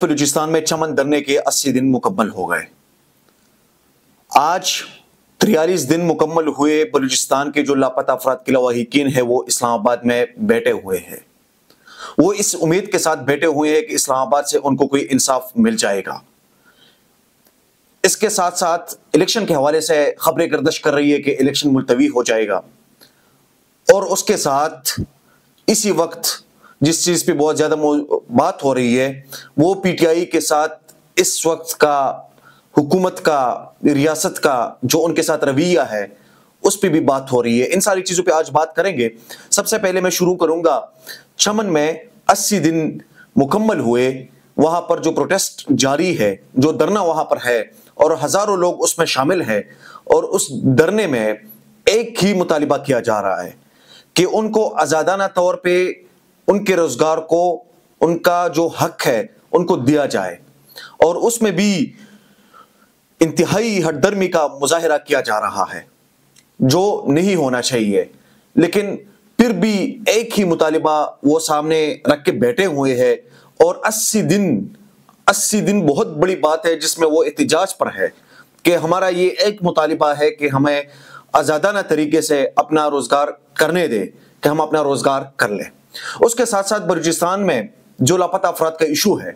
बलूचिस्तान में चमन धरने के 80 दिन मुकम्मल हो गए। आज 43 दिन मुकम्मल हुए। बलूचिस्तान के जो लापता अफराद के लवाहिकीन है वो इस्लामाबाद में बैठे हुए हैं। वो इस उम्मीद के साथ बैठे हुए हैं कि इस्लामाबाद से उनको कोई इंसाफ मिल जाएगा। इसके साथ साथ इलेक्शन के हवाले से खबरें गर्दिश कर रही है कि इलेक्शन मुलतवी हो जाएगा, और उसके साथ इसी वक्त जिस चीज पे बहुत ज्यादा बात हो रही है वो पीटीआई के साथ इस वक्त का हुकूमत का, रियासत का जो उनके साथ रवैया है उस पे भी बात हो रही है। इन सारी चीजों पे आज बात करेंगे। सबसे पहले मैं शुरू करूंगा, चमन में 80 दिन मुकम्मल हुए, वहां पर जो प्रोटेस्ट जारी है, जो धरना वहां पर है और हजारों लोग उसमें शामिल हैं, और उस धरने में एक ही मुतालिबा किया जा रहा है कि उनको आजादाना तौर पे उनके रोजगार को, उनका जो हक है उनको दिया जाए, और उसमें भी इंतहाई हठधर्मी का मुजाहिरा किया जा रहा है जो नहीं होना चाहिए। लेकिन फिर भी एक ही मुतालिबा वो सामने रख के बैठे हुए हैं, और 80 दिन बहुत बड़ी बात है जिसमें वो एहतिजाज पर है कि हमारा ये एक मुतालिबा है कि हमें आजादाना तरीके से अपना रोजगार करने दे, कि हम अपना रोजगार कर लें। उसके साथ साथ बलूचिस्तान में जो लापता अफराद का इशू है,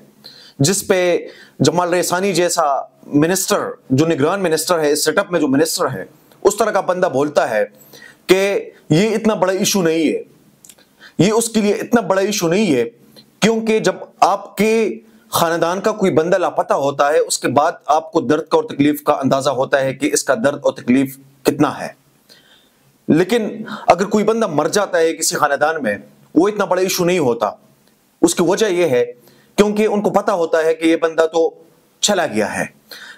जिस पे जमाल रेसानी जैसा मिनिस्टर, जो निगरान मिनिस्टर है, इस सेटअप में जो मिनिस्टर है, उस तरह का बंदा बोलता है कि ये इतना बड़ा इशू नहीं है, ये उसके लिए इतना बड़ा इशू नहीं है, क्योंकि जब आपके खानदान का कोई बंदा लापता होता है उसके बाद आपको दर्द का और तकलीफ का अंदाजा होता है कि इसका दर्द और तकलीफ कितना है। लेकिन अगर कोई बंदा मर जाता है किसी खानदान में, वो इतना बड़ा इशू नहीं होता। उसकी वजह यह है क्योंकि उनको पता होता है कि ये बंदा तो चला गया है।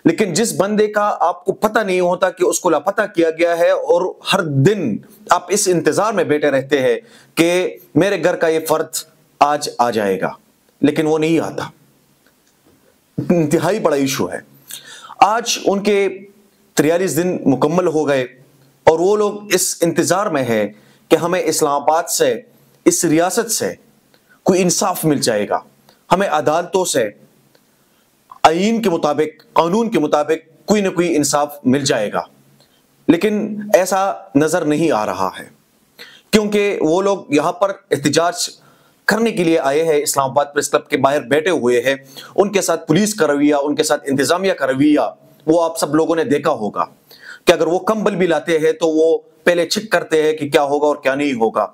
लेकिन जिस बंदे का आपको पता नहीं होता कि उसको लापता किया गया है, और हर दिन आप इस इंतजार में बैठे रहते हैं कि मेरे घर का ये फर्द आज आ जाएगा, लेकिन वो नहीं आता। इंतहाई बड़ा इशू है। आज उनके 43 दिन मुकम्मल हो गए और वो लोग इस इंतजार में है कि हमें इस्लामाबाद से, इस रियासत से कोई इंसाफ मिल जाएगा, हमें अदालतों से आईन के मुताबिक, कानून के मुताबिक कोई ना कोई इंसाफ मिल जाएगा। लेकिन ऐसा नजर नहीं आ रहा है, क्योंकि वो लोग यहां पर एहतिजाज करने के लिए आए हैं, इस्लामाबाद प्रेस क्लब के बाहर बैठे हुए हैं। उनके साथ पुलिस का रवैया, उनके साथ इंतजामिया का रवैया वो आप सब लोगों ने देखा होगा कि अगर वो कंबल भी लाते हैं तो वो पहले चेक करते हैं कि क्या होगा और क्या नहीं होगा,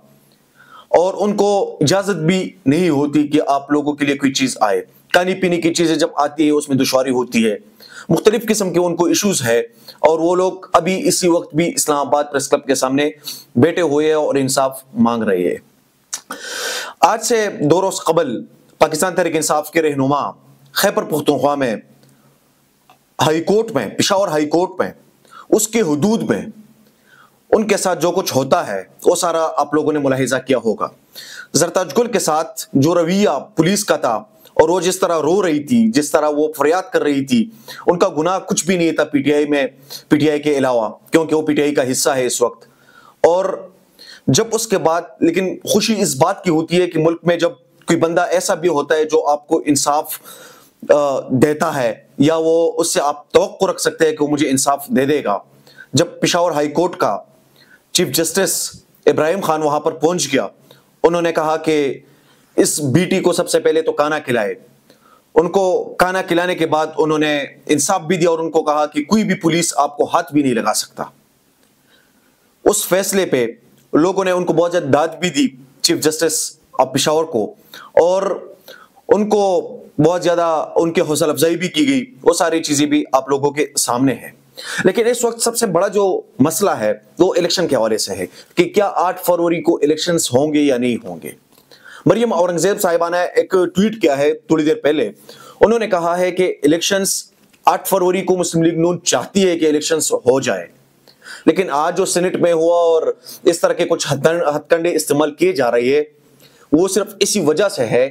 और उनको इजाजत भी नहीं होती कि आप लोगों के लिए कोई चीज आए। खाने पीने की चीजें जब आती है उसमें दुश्वारी होती है, मुख्तलिफ किस्म के उनको इश्यूज है, और वो लोग अभी इसी वक्त भी इस्लामाबाद प्रेस क्लब के सामने बैठे हुए हैं और इंसाफ मांग रहे हैं। आज से 2 रोज कबल पाकिस्तान तहरीक इंसाफ के रहनुमा खैबर पख्तूनख्वा में हाई कोर्ट में, पेशावर हाई कोर्ट में, उसके हुदूद में उनके साथ जो कुछ होता है वो सारा आप लोगों ने मुलाहिजा किया होगा। जरताज गुल के साथ जो रवैया पुलिस का था, और वो जिस तरह रो रही थी, जिस तरह वो फरियाद कर रही थी, उनका गुनाह कुछ भी नहीं था पीटीआई में, पीटीआई के अलावा, क्योंकि वो पीटीआई का हिस्सा है इस वक्त। और जब उसके बाद लेकिन खुशी इस बात की होती है कि मुल्क में जब कोई बंदा ऐसा भी होता है जो आपको इंसाफ देता है, या वो उससे आप तवक्को रख सकते हैं कि वो मुझे इंसाफ दे देगा। जब पेशावर हाई कोर्ट का चीफ जस्टिस इब्राहिम खान वहां पर पहुंच गया, उन्होंने कहा कि इस बीटी को सबसे पहले तो खाना खिलाए। उनको खाना खिलाने के बाद उन्होंने इंसाफ भी दिया और उनको कहा कि कोई भी पुलिस आपको हाथ भी नहीं लगा सकता। उस फैसले पे लोगों ने उनको बहुत ज्यादा दाद भी दी, चीफ जस्टिस ऑफ पेशावर को, और उनको बहुत ज्यादा उनके हौसला अफजाई भी की गई। वो सारी चीजें भी आप लोगों के सामने है। लेकिन इस वक्त सबसे बड़ा जो मसला है वो इलेक्शन के हवाले से है कि क्या 8 फरवरी को इलेक्शंस होंगे या नहीं होंगे। मरियम औरंगजेब साहिबा ने एक ट्वीट किया है थोड़ी देर पहले। उन्होंने कहा है कि इलेक्शंस 8 फरवरी को मुस्लिम लीग नून चाहती है कि इलेक्शंस हो जाए, लेकिन आज जो सेनेट में हुआ और इस तरह के कुछ हथकंडे इस्तेमाल किए जा रहे हैं, वो सिर्फ इसी वजह से है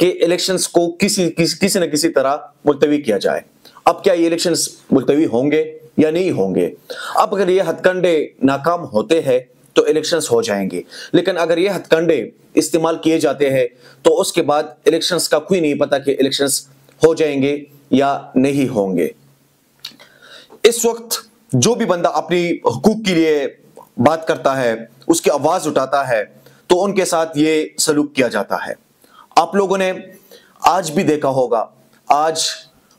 कि इलेक्शंस को किसी न किसी तरह मुलतवी किया जाए। अब क्या ये इलेक्शंस मुलतवी होंगे या नहीं होंगे? अब अगर ये हथकंडे नाकाम होते हैं तो इलेक्शंस हो जाएंगे, लेकिन अगर ये हथकंडे इस्तेमाल किए जाते हैं तो उसके बाद इलेक्शंस का कोई नहीं पता कि इलेक्शंस ہو جائیں گے یا نہیں ہوں گے۔ اس وقت جو بھی بندہ اپنی حقوق کے لیے بات کرتا ہے، اس کی آواز اٹھاتا ہے، تو ان کے ساتھ یہ سلوک کیا جاتا ہے۔ آپ لوگوں نے آج بھی دیکھا ہوگا، آج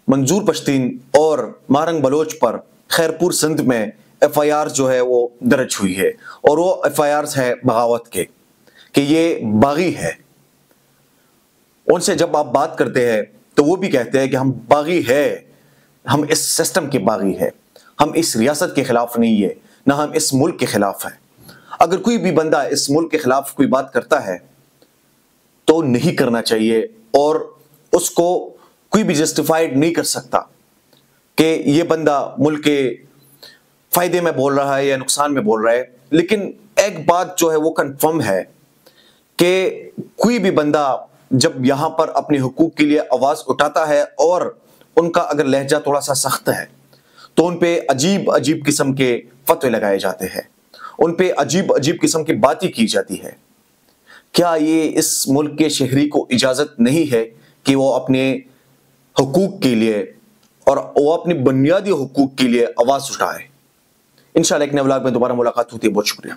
منظور پشتین اور مہرنگ بلوچ پر خیرپور سندھ میں ایف آئی آر جو ہے وہ درج ہوئی ہے، اور وہ ایف آئی آرز ہے بغاوت کے، کہ یہ باغی ہے۔ ان سے جب آپ بات کرتے ہیں تو وہ بھی کہتے ہیں کہ ہم باغی ہے، ہم اس سسٹم کے باغی ہے، ہم اس ریاست کے خلاف نہیں ہے، نہ ہم اس ملک کے خلاف ہیں۔ اگر کوئی بھی بندہ اس ملک کے خلاف کوئی بات کرتا ہے تو نہیں کرنا چاہیے، اور اس کو کوئی بھی جسٹیفائیڈ نہیں کر سکتا کہ یہ بندہ ملک کے فائدے میں بول رہا ہے یا نقصان میں بول رہا ہے۔ لیکن ایک بات جو ہے وہ کنفرم ہے کہ کوئی بھی بندہ جب یہاں پر اپنے حقوق کے لیے آواز اٹھاتا ہے، اور ان کا اگر لہجہ تھوڑا سا سخت ہے، تو ان پہ عجیب عجیب قسم کے فتوے لگائے جاتے ہیں، ان پہ عجیب عجیب قسم کی باتیں کی جاتی ہے۔ کیا یہ اس ملک کے شہری کو اجازت نہیں ہے کہ وہ اپنے حقوق کے لیے اور وہ اپنی بنیادی حقوق کے لیے آواز اٹھائے؟ انشاءاللہ ایک نئے ولاگ میں دوبارہ ملاقات ہوتی ہے۔ بہت شکریہ۔